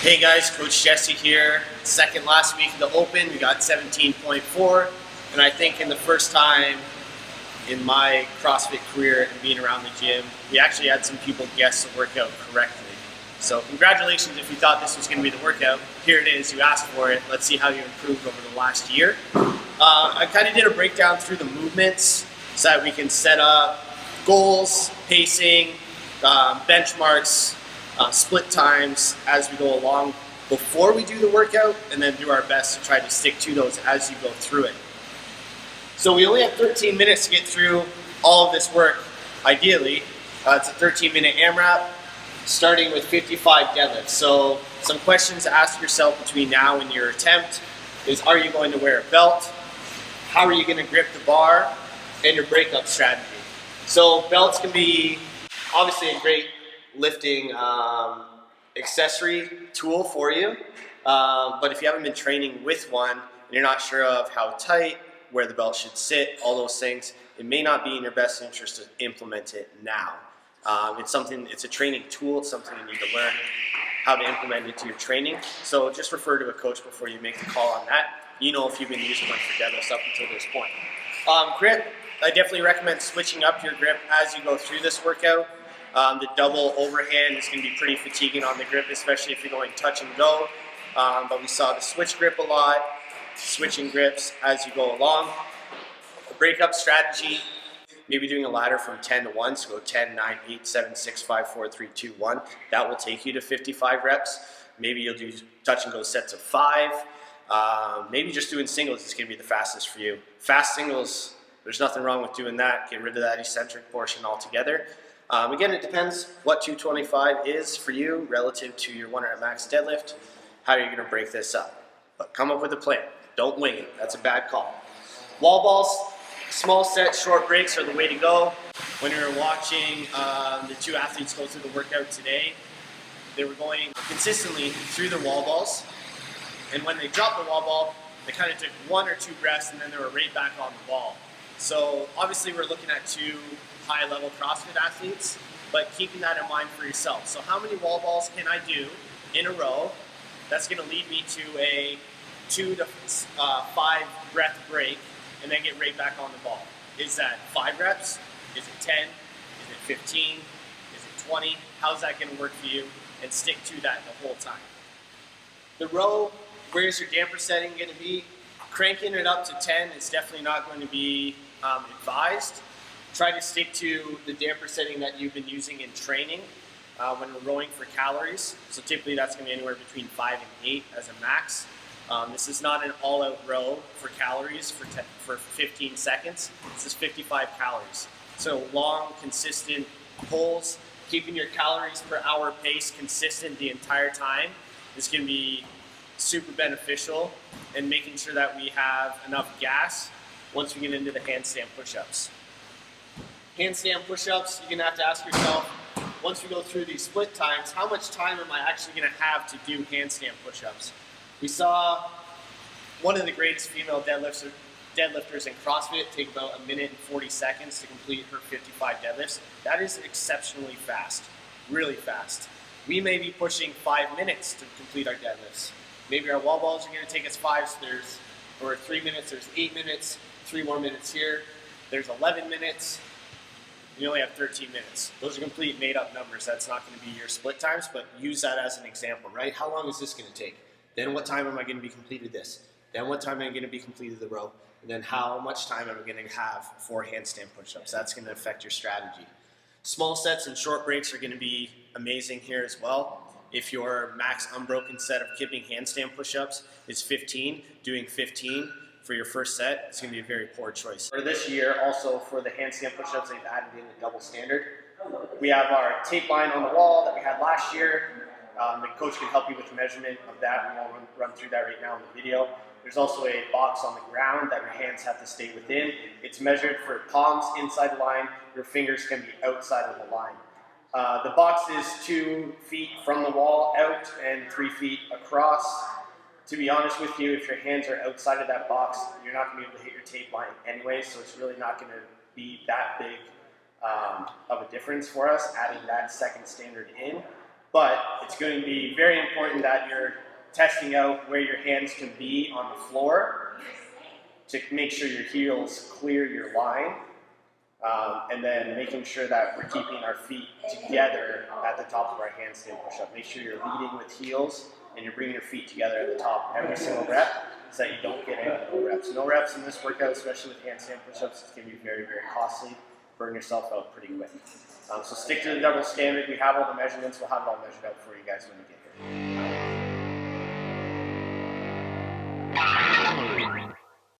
Hey guys, Coach Jesse here. Second last week of the Open, we got 17.4, and I think in the first time in my CrossFit career and being around the gym, we actually had some people guess the workout correctly. So congratulations if you thought this was going to be the workout. Here it is, you asked for it. Let's see how you improved over the last year. I kind of did a breakdown through the movements so that we can set up goals, pacing, benchmarks, split times as we go along before we do the workout, and then do our best to try to stick to those as you go through it. So we only have 13 minutes to get through all of this work, ideally. It's a 13-minute AMRAP, starting with 55 deadlifts. So some questions to ask yourself between now and your attempt is, are you going to wear a belt? How are you going to grip the bar? And your breakup strategy. So belts can be obviously a great lifting accessory tool for you, but if you haven't been training with one and you're not sure of how tight, where the belt should sit, all those things, it may not be in your best interest to implement it now. It's a training tool. It's something you need to learn how to implement into your training. So just refer to a coach before you make the call on that. You know if you've been using one for deadlifts up until this point. Grip, I definitely recommend switching up your grip as you go through this workout. The double overhand is going to be pretty fatiguing on the grip, especially if you're going touch and go. But we saw the switch grip a lot, switching grips as you go along. The breakup strategy, maybe doing a ladder from 10 to 1, so go 10, 9, 8, 7, 6, 5, 4, 3, 2, 1. That will take you to 55 reps. Maybe you'll do touch and go sets of 5. Maybe just doing singles is going to be the fastest for you. Fast singles, there's nothing wrong with doing that. Get rid of that eccentric portion altogether. Again, it depends what 225 is for you relative to your 1 rep max deadlift, how you're going to break this up. But come up with a plan. Don't wing it. That's a bad call. Wall balls, small sets, short breaks are the way to go. When we were watching the two athletes go through the workout today, they were going consistently through the wall balls. And when they dropped the wall ball, they kind of took 1 or 2 breaths and then they were right back on the ball. So obviously we're looking at 2 high-level CrossFit athletes, but keeping that in mind for yourself. So how many wall balls can I do in a row? That's going to lead me to a 2 to 5 breath break and then get right back on the ball. Is that 5 reps? Is it 10? Is it 15? Is it 20? How's that going to work for you? And stick to that the whole time. The row, where's your damper setting going to be? Cranking it up to 10 is definitely not going to be advised. Try to stick to the damper setting that you've been using in training when we're rowing for calories. So typically that's going to be anywhere between 5 and 8 as a max. This is not an all-out row for calories for 15 seconds. This is 55 calories. So long, consistent pulls, keeping your calories per hour pace consistent the entire time is going to be super beneficial, and making sure that we have enough gas once we get into the handstand push-ups. Handstand push-ups, you're going to have to ask yourself, once we go through these split times, how much time am I actually going to have to do handstand push-ups? We saw one of the greatest female deadlifters in CrossFit take about 1 minute and 40 seconds to complete her 55 deadlifts. That is exceptionally fast, really fast. We may be pushing 5 minutes to complete our deadlifts. Maybe our wall balls are going to take us 5, so or 3 minutes, there's 8 minutes, 3 more minutes here, there's 11 minutes. You only have 13 minutes. Those are complete made-up numbers. That's not going to be your split times, but use that as an example, right? How long is this going to take? Then what time am I going to be completed this? Then what time am I going to be completed the row? And then how much time am I going to have for handstand push-ups? That's going to affect your strategy. Small sets and short breaks are going to be amazing here as well. If your max unbroken set of kipping handstand push-ups is 15, doing 15 for your first set, it's going to be a very poor choice. For this year, also for the handstand push-ups, they've added in a double standard. We have our tape line on the wall that we had last year. The coach can help you with the measurement of that. We won't run through that right now in the video. There's also a box on the ground that your hands have to stay within. It's measured for palms inside the line. Your fingers can be outside of the line. The box is 2 feet from the wall out and 3 feet across. To be honest with you, if your hands are outside of that box, you're not going to be able to hit your tape line anyway, so it's really not going to be that big of a difference for us adding that second standard in. But it's going to be very important that you're testing out where your hands can be on the floor to make sure your heels clear your line, and then making sure that we're keeping our feet together at the top of our handstand push-up. Make sure you're leading with heels and you're bringing your feet together at the top every single rep so that you don't get any no reps. No reps in this workout, especially with handstand push-ups, it's going to be very, very costly. Burn yourself out pretty quick. So stick to the double standard. We have all the measurements. We'll have it all measured out for you guys when you get here.